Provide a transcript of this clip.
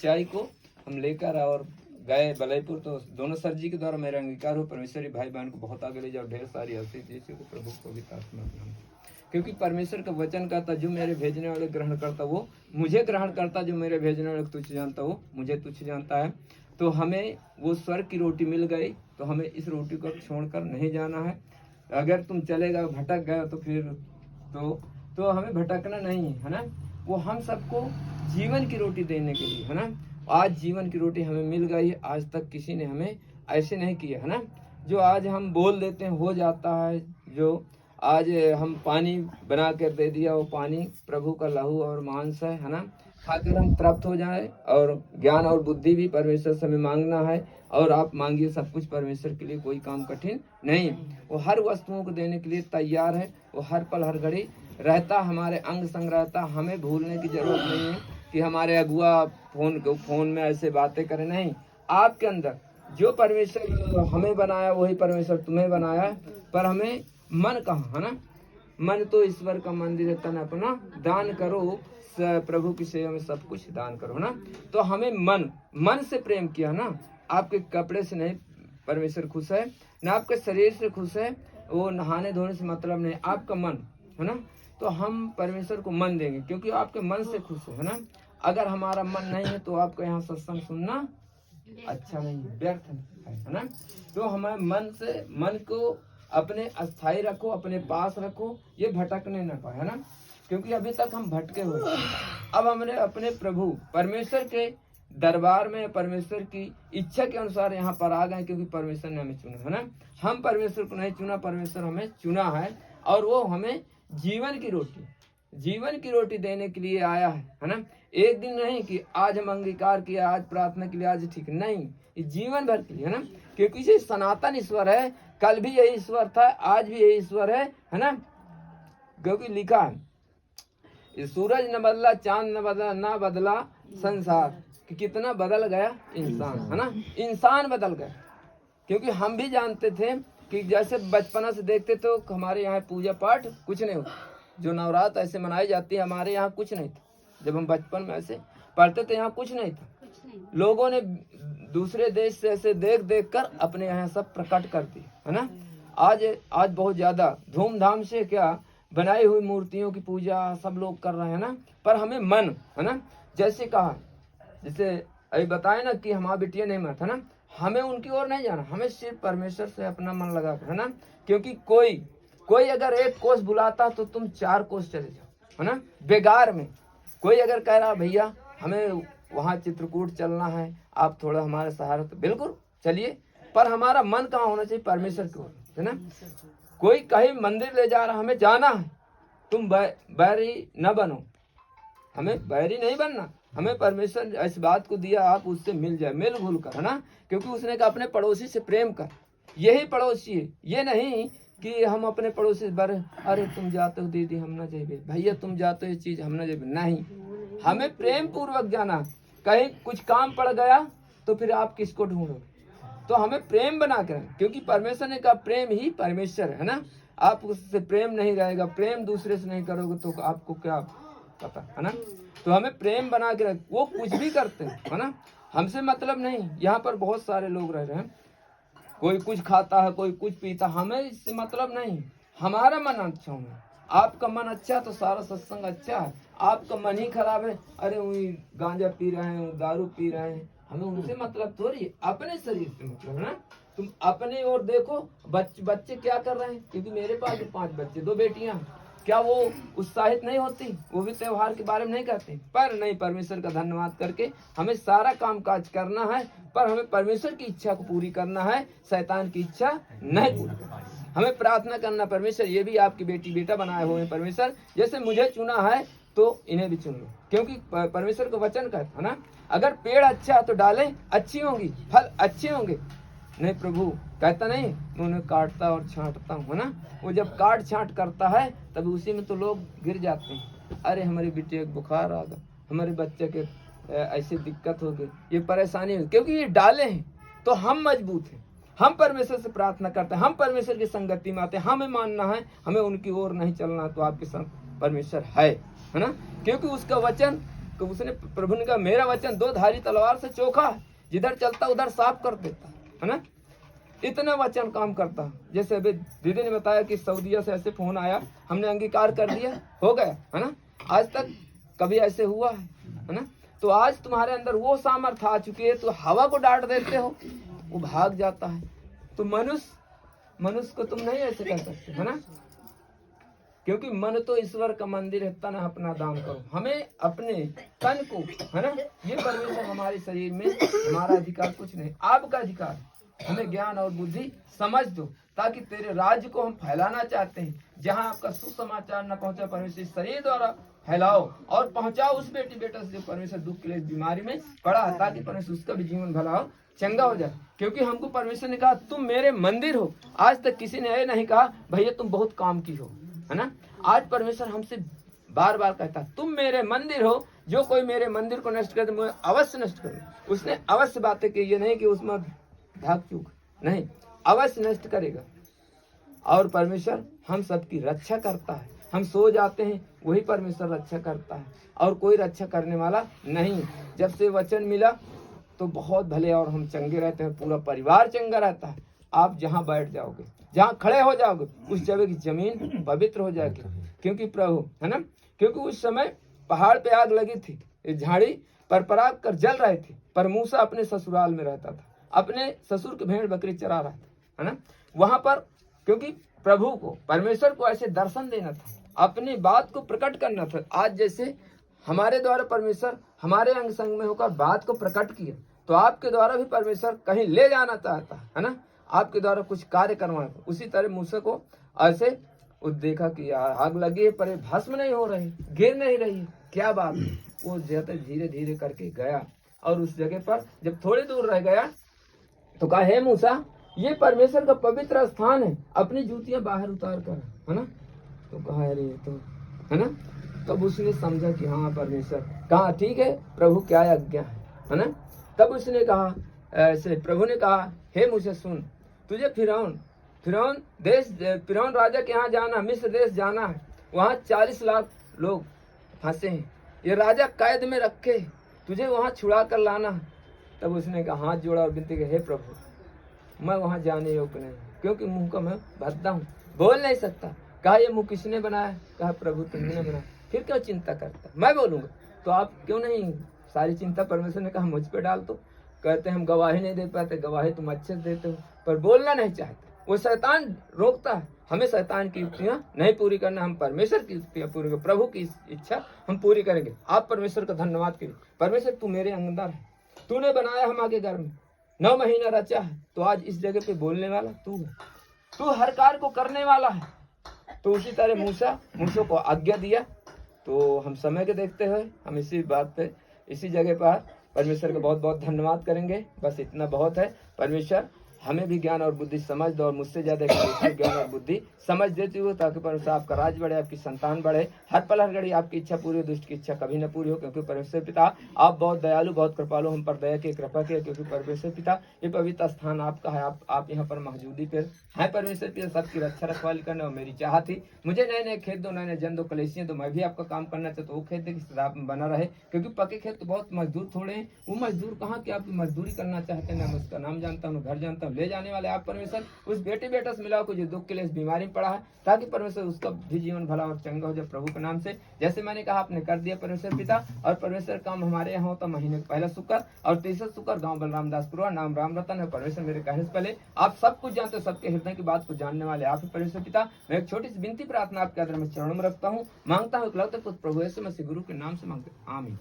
चाय को हम लेकर और गए बलयपुर, तो दोनों सर जी के द्वारा मेरा अंगीकार हो परमेश्वरी भाई बहन को बहुत आगे ले जाओ, ढेर सारी हंसी जैसे को प्रभु को भी प्रार्थना करना, क्योंकि परमेश्वर का वचन कहता जो मेरे भेजने वाले ग्रहण करता वो मुझे ग्रहण करता, जो मेरे भेजने वाले तुच्छ जानता वो मुझे तुच्छ जानता है। तो हमें वो स्वर्ग की रोटी मिल गई, तो हमें इस रोटी को छोड़कर नहीं जाना है। अगर तुम चलेगा भटक गए तो फिर तो हमें भटकना नहीं है ना। वो हम सबको जीवन की रोटी देने के लिए है ना। आज जीवन की रोटी हमें मिल गई है, आज तक किसी ने हमें ऐसे नहीं किया है ना। जो आज हम बोल देते हैं हो जाता है, जो आज हम पानी बना कर दे दिया, वो पानी प्रभु का लहू और मांस है ना। खाकर हम तृप्त हो जाए, और ज्ञान और बुद्धि भी परमेश्वर से हमें मांगना है, और आप मांगिए सब कुछ, परमेश्वर के लिए कोई काम कठिन नहीं। वो हर वस्तुओं को देने के लिए तैयार है, वो हर पल हर घड़ी रहता, हमारे अंग संग रहता। हमें भूलने की जरूरत नहीं है कि हमारे अगुआ फोन में ऐसे बातें करें, नहीं। आपके अंदर जो परमेश्वर हमें बनाया वही परमेश्वर तुम्हें बनाया, पर हमें मन कहाँ है ना। मन तो ईश्वर का मंदिर है, तन अपना दान करो, प्रभु की सेवा में सब कुछ दान करो ना। तो हमें मन से प्रेम किया ना। आपके कपड़े से नहीं परमेश्वर खुश है, ना आपके शरीर से खुश है, वो नहाने धोने से मतलब नहीं, आपका मन है ना। तो हम परमेश्वर को मन देंगे क्योंकि आपके मन से खुश है ना। अगर हमारा मन नहीं है तो आपको यहाँ सत्संग सुनना अच्छा नहीं, व्यर्थ है ना। तो हमें मन को अपने अस्थाई रखो, अपने पास रखो, ये भटकने न पाए है ना। क्योंकि अभी तक हम भटके हुए, अब हमने अपने प्रभु परमेश्वर के दरबार में परमेश्वर की इच्छा के अनुसार यहाँ पर आ गए, क्योंकि परमेश्वर ने हमें चुना है ना। हम परमेश्वर को नहीं चुना, परमेश्वर हमें चुना है, और वो हमें जीवन की रोटी देने के लिए आया है ना। एक दिन नहीं कि आज हम अंगीकार किया, आज प्रार्थना के लिए, आज ठीक नहीं, ये जीवन भर के लिए है ना। क्योंकि ये सनातन ईश्वर है, कल भी यही ईश्वर था, आज भी यही ईश्वर है ना। क्योंकि लिखा है सूरज न बदला, चांद न बदला, ना बदला संसार, कि कितना बदल गया इंसान है ना। इंसान बदल गया, क्योंकि हम भी जानते थे कि जैसे बचपना से देखते तो हमारे यहाँ पूजा पाठ कुछ नहीं होता, जो नवरात्र ऐसे मनाई जाती है, हमारे यहाँ कुछ नहीं था। जब हम बचपन में ऐसे पढ़ते थे यहाँ कुछ नहीं था। लोगों ने दूसरे देश से ऐसे देख कर अपने यहाँ सब प्रकट कर दी है ना। आज बहुत ज्यादा धूमधाम से क्या बनाई हुई मूर्तियों की पूजा सब लोग कर रहे हैं ना। पर हमें मन है ना, जैसे कहा, जैसे अभी बताए ना कि हमारा बिटिया नहीं मत है ना, हमें उनकी ओर नहीं जाना, हमें सिर्फ परमेश्वर से अपना मन लगा कर है ना। क्योंकि कोई अगर एक कोस बुलाता तो तुम 4 कोस चले जाओ है ना। बेगार में कोई अगर कह रहा भैया हमें वहाँ चित्रकूट चलना है, आप थोड़ा हमारे सहारा, तो बिल्कुल चलिए, पर हमारा मन कहाँ होना चाहिए, परमेश्वर की ओर है ना। कोई कहीं मंदिर ले जा रहा, हमें जाना है, तुम बैरी न बनो, हमें बैरी नहीं बनना। हमें परमेश्वर इस बात को दिया, आप उससे मिल जाए, मिल भूल कर है ना। क्योंकि उसने कहा अपने पड़ोसी से प्रेम कर, यही पड़ोसी है। ये नहीं कि हम अपने पड़ोसी से अरे तुम जाते हो दीदी हम ना जाइए, भैया तुम जाते हो ये चीज हम ना जाइए, नहीं। हमें प्रेम पूर्वक जाना। कहीं कुछ काम पड़ गया तो फिर आप किसको ढूंढोगे, तो हमें प्रेम बना कर, क्योंकि परमेश्वर ने कहा प्रेम ही परमेश्वर है ना। आप उससे प्रेम नहीं रहेगा, प्रेम दूसरे से नहीं करोगे तो आपको क्या पता है ना। तो हमें प्रेम बना के रख, वो कुछ भी करते हैं है ना, हमसे मतलब नहीं। यहाँ पर बहुत सारे लोग रह रहे हैं, कोई कुछ खाता है, कोई कुछ पीता, हमें इससे मतलब नहीं। हमारा मन अच्छा होना, आपका मन अच्छा तो सारा सत्संग अच्छा है। आपका मन ही खराब है, अरे वही गांजा पी रहे हैं, दारू पी रहे हैं, हमें उनसे मतलब थोड़ी है, अपने शरीर से मतलब है ना। तुम अपने ओर देखो, बच्चे क्या कर रहे हैं, क्योंकि मेरे पास 5 बच्चे, 2 बेटियां, क्या वो उत्साहित नहीं होती, वो भी त्योहार के बारे में नहीं कहते। पर नहीं, परमेश्वर का धन्यवाद करके हमें सारा काम काज करना है, पर हमें परमेश्वर की इच्छा को पूरी करना है, शैतान की इच्छा नहीं पूरी करना है। हमें प्रार्थना करना, परमेश्वर ये भी आपकी बेटी बेटा बनाए हुए हैं, परमेश्वर जैसे मुझे चुना है तो इन्हें भी चुन लो। क्योंकि परमेश्वर को वचन कहता है ना, अगर पेड़ अच्छा तो डालें अच्छी होंगी, फल अच्छे होंगे। नहीं, प्रभु कहता नहीं, मैं उन्हें काटता और छांटता हूँ है ना। वो जब काट छांट करता है तब उसी में तो लोग गिर जाते हैं, अरे हमारी बेटी को बुखार आ गया, हमारे बच्चे के ऐसी दिक्कत हो गई, ये परेशानी हो, क्योंकि ये डाले हैं। तो हम मजबूत हैं, हम परमेश्वर से प्रार्थना करते हैं, हम परमेश्वर की संगति में आते हैं। हमें मानना है, हमें उनकी ओर नहीं चलना, तो आपके संग परमेश्वर है ना। क्योंकि उसका वचन कि उसने प्रभु ने कहा मेरा वचन दो धारी तलवार से चोखा है, जिधर चलता उधर साफ कर देता है ना। इतना वचन काम करता। जैसे अभी दीदी ने बताया कि सऊदीया से ऐसे फोन आया, हमने अंगीकार कर दिया, हो गया है ना। आज तक कभी ऐसे हुआ है ना। तो आज तुम्हारे अंदर वो सामर्थ्य आ चुकी है, तो हवा को डांट देते हो वो भाग जाता है। तो मनुष्य को तुम नहीं ऐसे कह सकते है ना, क्योंकि मन तो ईश्वर का मंदिर है, तन अपना दान करो। हमें अपने तन को है ना, ये परमेश्वर हमारे शरीर में, हमारा अधिकार कुछ नहीं, आपका अधिकार है। हमें ज्ञान और बुद्धि समझ दो, ताकि तेरे राज्य को हम फैलाना चाहते हैं। जहां आपका सुसमाचार न पहुंचा, परमेश्वर शरीर द्वारा फैलाओ और पहुंचाओ उस बेटी बेटा से जो परमेश्वर दुख के लिए बीमारी में पड़ा है, ताकि परमेश्वर उसका भी जीवन भला हो, चंगा हो जाए। क्योंकि हमको परमेश्वर ने कहा तुम मेरे मंदिर हो। आज तक किसी ने ये नहीं कहा भैया तुम बहुत काम की हो, है ना। आज परमेश्वर हमसे बार बार कहता तुम मेरे मंदिर हो, जो कोई मेरे मंदिर को नष्ट कर दे मैं अवश्य नष्ट करूँ। उसने अवश्य बातें की, ये नहीं कि उसमें भाग चूक नहीं, अवश्य नष्ट करेगा। और परमेश्वर हम सबकी रक्षा करता है। हम सो जाते हैं वही परमेश्वर रक्षा करता है, और कोई रक्षा करने वाला नहीं। जब से वचन मिला तो बहुत भले और हम चंगे रहते हैं, पूरा परिवार चंगा रहता है। आप जहाँ बैठ जाओगे, जहाँ खड़े हो जाओगे, उस जगह की जमीन पवित्र हो जाएगी। क्योंकि प्रभु है ना, क्योंकि उस समय पहाड़ पे आग लगी थी, झाड़ी पर पराग कर जल रहे थे, पर मूसा अपने ससुराल में रहता था, अपने ससुर के भेड़ बकरी चरा रहा था, है ना। वहां पर क्योंकि प्रभु को, परमेश्वर को ऐसे दर्शन देना था, अपनी बात को प्रकट करना था। आज जैसे हमारे द्वारा परमेश्वर हमारे अंग संग में होकर बात को प्रकट किया, तो आपके द्वारा भी परमेश्वर कहीं ले जाना चाहता है ना, आपके द्वारा कुछ कार्य करवाना। उसी तरह मूसा को ऐसे देखा कि आग लगी है पर भस्म नहीं हो रही, गिर नहीं रही, क्या बात है। वो धीरे धीरे करके गया, और उस जगह पर जब थोड़ी दूर रह गया तो कहा हे मूसा ये परमेश्वर का पवित्र स्थान है, अपनी जूतियां बाहर उतार कर, है ना। तो कहा अरे तो है ना। तब उसने समझा कि हाँ परमेश्वर, कहा ठीक है प्रभु क्या आज्ञा है ना। तब उसने कहा ऐसे, प्रभु ने कहा हे मूसा सुन, तुझे फिरौन राजा के यहाँ जाना, मिस्र देश जाना है। वहाँ 40 लाख लोग फंसे हैं, ये राजा कैद में रखे, तुझे वहाँ छुड़ा कर लाना है। तब उसने कहा हाथ जोड़ा और विनती की हे प्रभु मैं वहाँ जाने योग्य नहीं, क्योंकि मुंह का मैं भद्दा हूँ, बोल नहीं सकता। कहा ये मुंह किसने बनाया? कहा प्रभु तुमने बनाया। फिर क्यों चिंता करता, मैं बोलूंगा। तो आप क्यों नहीं सारी चिंता, परमेश्वर ने कहा मुझ पे डाल दो। कहते हम गवाही नहीं दे पाते, गवाही तुम अच्छे से देते हो पर बोलना नहीं चाहते। वो शैतान रोकता है, हमें शैतान की युक्तियां नहीं पूरी करना, हम परमेश्वर की युक्तियां पूरी कर, प्रभु की इच्छा हम पूरी करेंगे। आप परमेश्वर का धन्यवाद करिए, परमेश्वर तू मेरे अंदर है, तूने बनाया हम आगे घर में 9 महीना रचा है, तो आज इस जगह पे बोलने वाला तू है, तू हर कार्य को करने वाला है। तो उसी तरह मूसा को आज्ञा दिया। तो हम समय के देखते हुए हम इसी बात पे, इसी जगह पर परमेश्वर का बहुत बहुत धन्यवाद करेंगे। बस इतना बहुत है। परमेश्वर हमें भी ज्ञान और बुद्धि समझ दो, और मुझसे ज्यादा ज्ञान और बुद्धि समझ देती हो, ताकि परमेश्वर आपका राज बढ़े, आपकी संतान बढ़े, हर पल हर घड़ी आपकी इच्छा पूरी हो, दुष्ट की इच्छा कभी न पूरी हो। क्योंकि परमेश्वर पिता आप बहुत दयालु, बहुत कृपालु, हम पर दया की कृपा की। क्योंकि परमेश्वर पिता ये पवित्र स्थान आपका है, आप यहाँ पर मौजूदी पर है। परमेश्वर पिता सबकी रक्षा रखवाली करना और मेरी चाह थी, मुझे नए नए खेत दो, नए नए जन दो, कलेसियां दो, मैं भी आपका काम करना चाहता हूँ। वो खेत देखिए सदा में बना रहे, क्योंकि पक्के खेत तो बहुत मजदूर थोड़े हैं। वो मजदूर कहाँ की आपकी मजदूरी करना चाहते हैं, ना मैं उसका नाम जानता हूँ, घर जानता हूँ। ले जाने वाले आप परमेश्वर उस बेटे बेटा से मिलाओ को जो दुख के लिए इस बीमारी में पड़ा है, ताकि परमेश्वर उसका भी जीवन भला और चंगा हो जाए प्रभु के नाम से। जैसे मैंने कहा आपने कर दिया परमेश्वर पिता। और परमेश्वर काम हमारे यहाँ होता महीने का पहला शुक्र और तीसरा शुक्र, गांव बलराम दासपुरा, नाम राम रतन है। परमेश्वर मेरे कहने से पहले आप सब कुछ जानते हो, सबके हृदय की बात को जानने वाले आप ही परमेश्वर पिता। मैं एक छोटी सी विनती प्रार्थना आपके आदर में चरणों में रखता हूँ, मांगता हूँ इकलौते पुत्र प्रभु यीशु मसीह गुरु के नाम से मांगते, आमीन।